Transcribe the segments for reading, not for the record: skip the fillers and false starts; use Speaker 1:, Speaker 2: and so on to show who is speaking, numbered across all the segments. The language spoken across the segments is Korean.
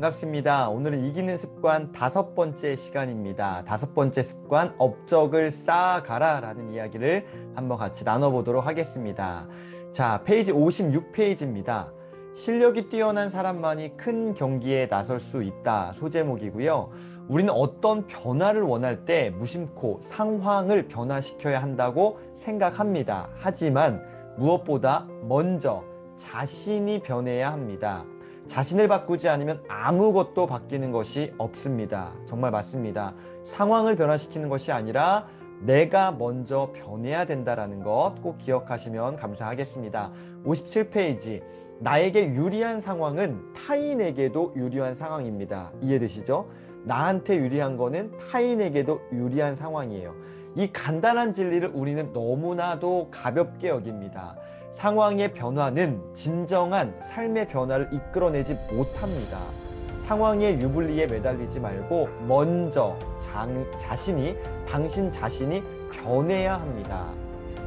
Speaker 1: 반갑습니다. 오늘은 이기는 습관 5번째 시간입니다. 5번째 습관, 업적을 쌓아가라 라는 이야기를 한번 같이 나눠보도록 하겠습니다. 자, 페이지 56페이지입니다. 실력이 뛰어난 사람만이 큰 경기에 나설 수 있다. 소제목이고요. 우리는 어떤 변화를 원할 때 무심코 상황을 변화시켜야 한다고 생각합니다. 하지만 무엇보다 먼저 자신이 변해야 합니다. 자신을 바꾸지 않으면 아무것도 바뀌는 것이 없습니다. 정말 맞습니다. 상황을 변화시키는 것이 아니라 내가 먼저 변해야 된다는 것 꼭 기억하시면 감사하겠습니다. 57페이지, 나에게 유리한 상황은 타인에게도 유리한 상황입니다. 이해되시죠? 나한테 유리한 거는 타인에게도 유리한 상황이에요. 이 간단한 진리를 우리는 너무나도 가볍게 여깁니다. 상황의 변화는 진정한 삶의 변화를 이끌어내지 못합니다. 상황의 유불리에 매달리지 말고 먼저 당신 자신이 변해야 합니다.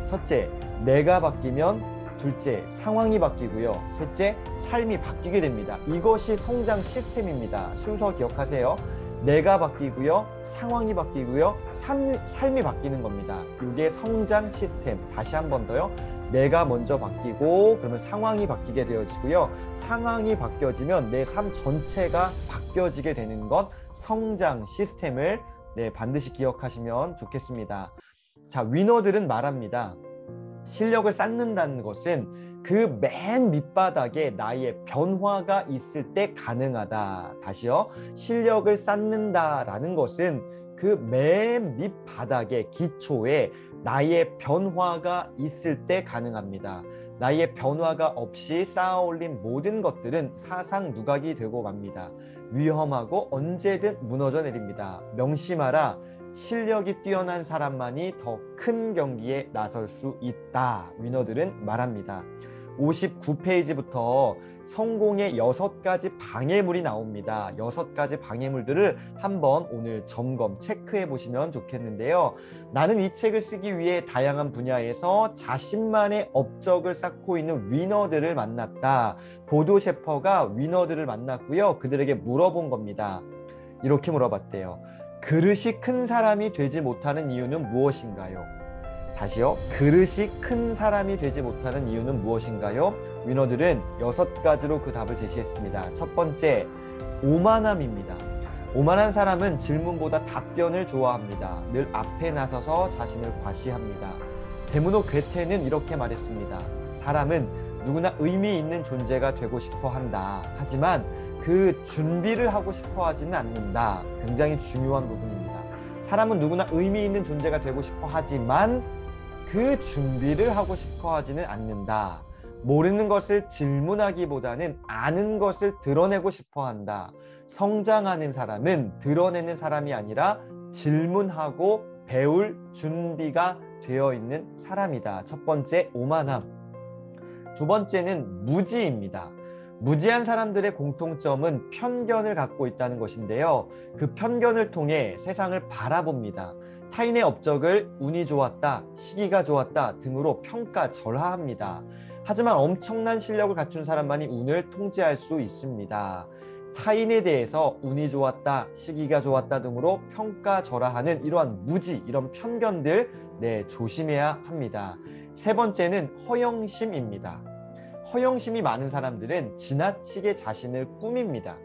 Speaker 1: 첫째, 내가 바뀌면 둘째, 상황이 바뀌고요. 셋째, 삶이 바뀌게 됩니다. 이것이 성장 시스템입니다. 순서 기억하세요. 내가 바뀌고요. 상황이 바뀌고요. 삶이 바뀌는 겁니다. 이게 성장 시스템. 다시 한 번 더요. 내가 먼저 바뀌고 그러면 상황이 바뀌게 되어지고요. 상황이 바뀌어지면 내 삶 전체가 바뀌어지게 되는 것, 성장 시스템을 반드시 기억하시면 좋겠습니다. 자, 위너들은 말합니다. 실력을 쌓는다는 것은 그 맨 밑바닥에 나의 변화가 있을 때 가능하다. 다시요. 실력을 쌓는다라는 것은 그 맨 밑바닥에 기초에 나의 변화가 있을 때 가능합니다. 나의 변화가 없이 쌓아올린 모든 것들은 사상 누각이 되고 맙니다. 위험하고 언제든 무너져 내립니다. 명심하라. 실력이 뛰어난 사람만이 더 큰 경기에 나설 수 있다. 위너들은 말합니다. 59페이지부터 성공의 6가지 방해물이 나옵니다. 6가지 방해물들을 한번 오늘 점검, 체크해 보시면 좋겠는데요. 나는 이 책을 쓰기 위해 다양한 분야에서 자신만의 업적을 쌓고 있는 위너들을 만났다. 보도 셰퍼가 위너들을 만났고요. 그들에게 물어본 겁니다. 이렇게 물어봤대요. 그릇이 큰 사람이 되지 못하는 이유는 무엇인가요? 다시요. 그릇이 큰 사람이 되지 못하는 이유는 무엇인가요? 위너들은 6가지로 그 답을 제시했습니다. 첫 번째, 오만함입니다. 오만한 사람은 질문보다 답변을 좋아합니다. 늘 앞에 나서서 자신을 과시합니다. 데모노 괴테는 이렇게 말했습니다. 사람은 누구나 의미 있는 존재가 되고 싶어 한다. 하지만 그 준비를 하고 싶어 하지는 않는다. 굉장히 중요한 부분입니다. 사람은 누구나 의미 있는 존재가 되고 싶어 하지만 그 준비를 하고 싶어 하지는 않는다. 모르는 것을 질문하기보다는 아는 것을 드러내고 싶어 한다. 성장하는 사람은 드러내는 사람이 아니라 질문하고 배울 준비가 되어 있는 사람이다. 첫 번째, 오만함. 두 번째는 무지입니다. 무지한 사람들의 공통점은 편견을 갖고 있다는 것인데요. 그 편견을 통해 세상을 바라봅니다. 타인의 업적을 운이 좋았다, 시기가 좋았다 등으로 평가절하합니다. 하지만 엄청난 실력을 갖춘 사람만이 운을 통제할 수 있습니다. 타인에 대해서 운이 좋았다, 시기가 좋았다 등으로 평가절하하는 이러한 무지, 이런 편견들 조심해야 합니다. 세 번째는 허영심입니다. 허영심이 많은 사람들은 지나치게 자신을 꾸밉니다.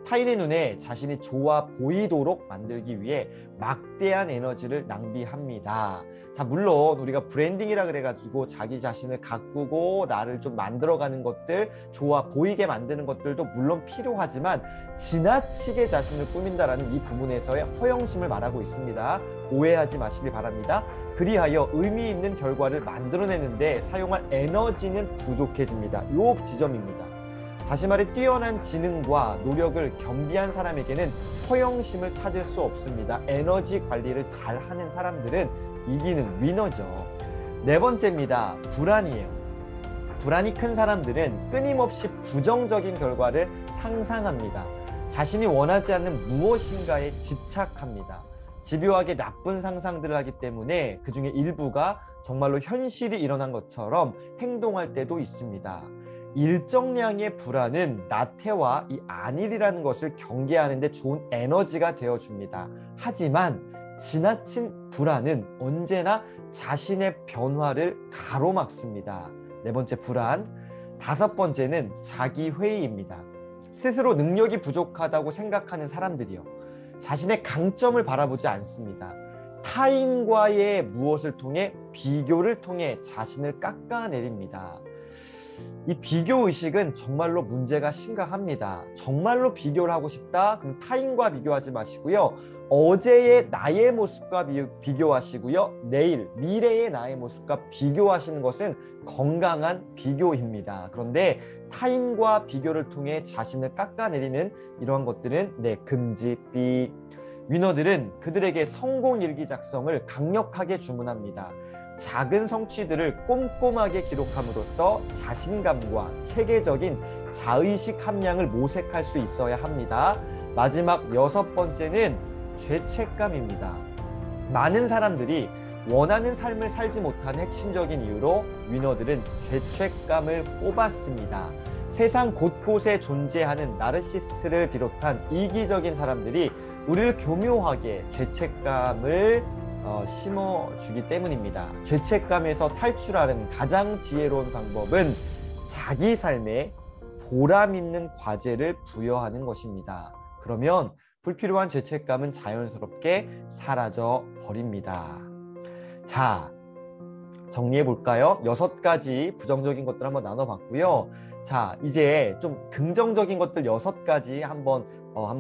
Speaker 1: 타인의 눈에 자신이 좋아 보이도록 만들기 위해 막대한 에너지를 낭비합니다. 자, 물론 우리가 브랜딩이라 그래가지고 자기 자신을 가꾸고 나를 좀 만들어가는 것들, 좋아 보이게 만드는 것들도 물론 필요하지만 지나치게 자신을 꾸민다라는 이 부분에서의 허영심을 말하고 있습니다. 오해하지 마시길 바랍니다. 그리하여 의미 있는 결과를 만들어내는데 사용할 에너지는 부족해집니다. 이 지점입니다. 다시 말해 뛰어난 지능과 노력을 겸비한 사람에게는 허영심을 찾을 수 없습니다. 에너지 관리를 잘하는 사람들은 이기는 위너죠. 네 번째입니다. 불안이에요. 불안이 큰 사람들은 끊임없이 부정적인 결과를 상상합니다. 자신이 원하지 않는 무엇인가에 집착합니다. 집요하게 나쁜 상상들을 하기 때문에 그중에 일부가 정말로 현실이 일어난 것처럼 행동할 때도 있습니다. 일정량의 불안은 나태와 이 안일이라는 것을 경계하는 데 좋은 에너지가 되어줍니다. 하지만 지나친 불안은 언제나 자신의 변화를 가로막습니다. 네 번째 불안. 다섯 번째는 자기회의입니다. 스스로 능력이 부족하다고 생각하는 사람들이요. 자신의 강점을 바라보지 않습니다. 타인과의 무엇을 통해 비교를 통해 자신을 깎아내립니다. 이 비교의식은 정말로 문제가 심각합니다. 정말로 비교를 하고 싶다? 그럼 타인과 비교하지 마시고요. 어제의 나의 모습과 비교하시고요. 내일, 미래의 나의 모습과 비교하시는 것은 건강한 비교입니다. 그런데 타인과 비교를 통해 자신을 깎아내리는 이러한 것들은 금지, 삐. 위너들은 그들에게 성공 일기 작성을 강력하게 주문합니다. 작은 성취들을 꼼꼼하게 기록함으로써 자신감과 체계적인 자의식 함량을 모색할 수 있어야 합니다. 마지막 여섯 번째는 죄책감입니다. 많은 사람들이 원하는 삶을 살지 못한 핵심적인 이유로 위너들은 죄책감을 뽑았습니다. 세상 곳곳에 존재하는 나르시스트를 비롯한 이기적인 사람들이 우리를 교묘하게 죄책감을 심어주기 때문입니다. 죄책감에서 탈출하는 가장 지혜로운 방법은 자기 삶에 보람 있는 과제를 부여하는 것입니다. 그러면 불필요한 죄책감은 자연스럽게 사라져 버립니다. 자, 정리해 볼까요? 6가지 부정적인 것들 한번 나눠봤고요. 자, 이제 좀 긍정적인 것들 6가지 한번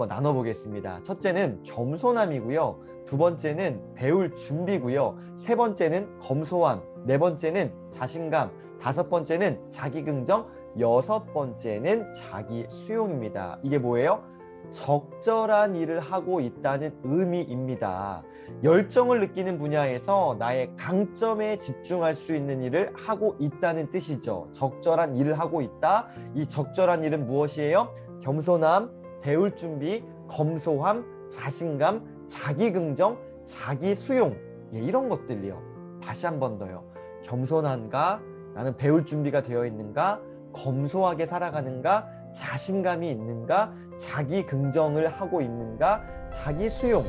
Speaker 1: 나눠보겠습니다. 첫째는 겸손함이고요. 두 번째는 배울 준비고요. 세 번째는 검소함. 네 번째는 자신감. 다섯 번째는 자기긍정. 여섯 번째는 자기 수용입니다. 이게 뭐예요? 적절한 일을 하고 있다는 의미입니다. 열정을 느끼는 분야에서 나의 강점에 집중할 수 있는 일을 하고 있다는 뜻이죠. 적절한 일을 하고 있다. 이 적절한 일은 무엇이에요? 겸손함, 배울 준비, 검소함, 자신감, 자기긍정, 자기 수용. 이런 것들이요. 다시 한 번 더요. 겸손한가? 나는 배울 준비가 되어 있는가? 검소하게 살아가는가? 자신감이 있는가? 자기 긍정을 하고 있는가? 자기 수용,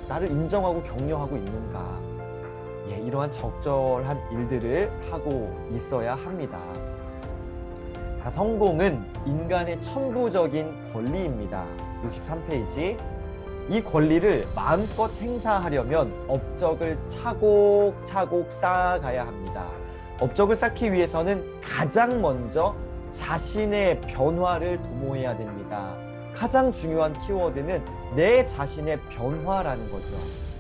Speaker 1: 나를 인정하고 격려하고 있는가? 이러한 적절한 일들을 하고 있어야 합니다. 성공은 인간의 천부적인 권리입니다. 63페이지. 이 권리를 마음껏 행사하려면 업적을 차곡차곡 쌓아가야 합니다. 업적을 쌓기 위해서는 가장 먼저 자신의 변화를 도모해야 됩니다. 가장 중요한 키워드는 내 자신의 변화라는 거죠.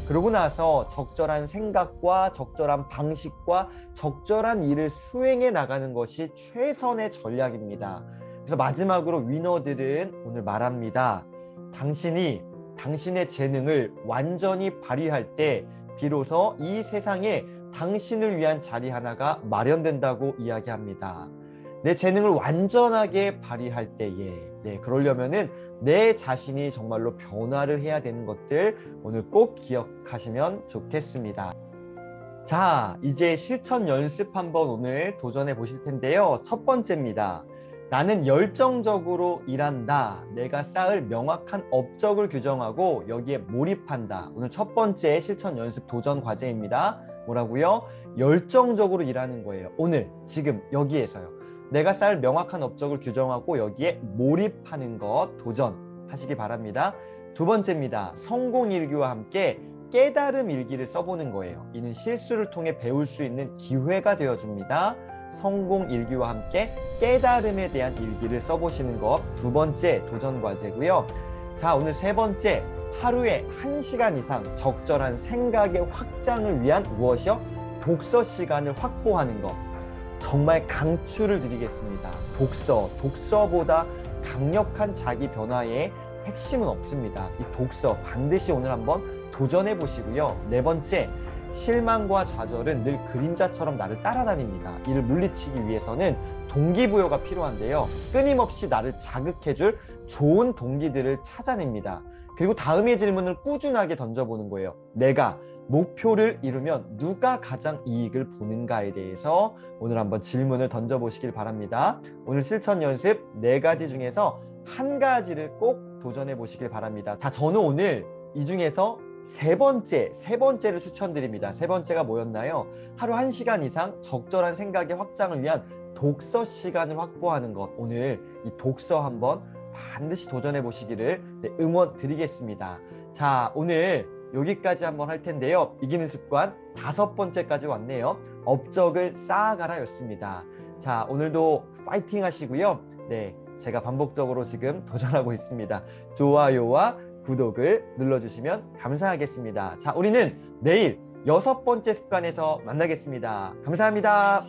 Speaker 1: 그러고 나서 적절한 생각과 적절한 방식과 적절한 일을 수행해 나가는 것이 최선의 전략입니다. 그래서 마지막으로 위너들은 오늘 말합니다. 당신이 당신의 재능을 완전히 발휘할 때 비로소 이 세상에 당신을 위한 자리 하나가 마련된다고 이야기합니다. 내 재능을 완전하게 발휘할 때에 그러려면은 내 자신이 정말로 변화를 해야 되는 것들 오늘 꼭 기억하시면 좋겠습니다. 자, 이제 실천 연습 한번 오늘 도전해 보실 텐데요. 첫 번째입니다. 나는 열정적으로 일한다. 내가 쌓을 명확한 업적을 규정하고 여기에 몰입한다. 오늘 첫 번째 실천 연습 도전 과제입니다. 뭐라고요? 열정적으로 일하는 거예요. 오늘 지금 여기에서요. 내가 쌓을 명확한 업적을 규정하고 여기에 몰입하는 것 도전하시기 바랍니다. 두 번째입니다. 성공 일기와 함께 깨달음 일기를 써보는 거예요. 이는 실수를 통해 배울 수 있는 기회가 되어줍니다. 성공 일기와 함께 깨달음에 대한 일기를 써보시는 것 두 번째 도전 과제고요. 자, 오늘 세 번째, 하루에 1시간 이상 적절한 생각의 확장을 위한 무엇이요? 독서 시간을 확보하는 것. 정말 강추를 드리겠습니다. 독서보다 강력한 자기 변화의 핵심은 없습니다. 이 독서 반드시 오늘 한번 도전해 보시고요. 네 번째, 실망과 좌절은 늘 그림자처럼 나를 따라다닙니다. 이를 물리치기 위해서는 동기부여가 필요한데요. 끊임없이 나를 자극해줄 좋은 동기들을 찾아냅니다. 그리고 다음의 질문을 꾸준하게 던져보는 거예요. 내가 목표를 이루면 누가 가장 이익을 보는가에 대해서 오늘 한번 질문을 던져보시길 바랍니다. 오늘 실천 연습 4가지 중에서 한 가지를 꼭 도전해 보시길 바랍니다. 자, 저는 오늘 이 중에서 세 번째를 추천드립니다. 세 번째가 뭐였나요? 하루 1시간 이상 적절한 생각의 확장을 위한 독서 시간을 확보하는 것. 오늘 이 독서 한번 반드시 도전해 보시기를 응원 드리겠습니다. 자, 오늘 여기까지 한번 할 텐데요. 이기는 습관 5번째까지 왔네요. 업적을 쌓아가라 였습니다. 자, 오늘도 파이팅 하시고요. 네, 제가 반복적으로 지금 도전하고 있습니다. 좋아요와 구독을 눌러주시면 감사하겠습니다. 자, 우리는 내일 6번째 습관에서 만나겠습니다. 감사합니다.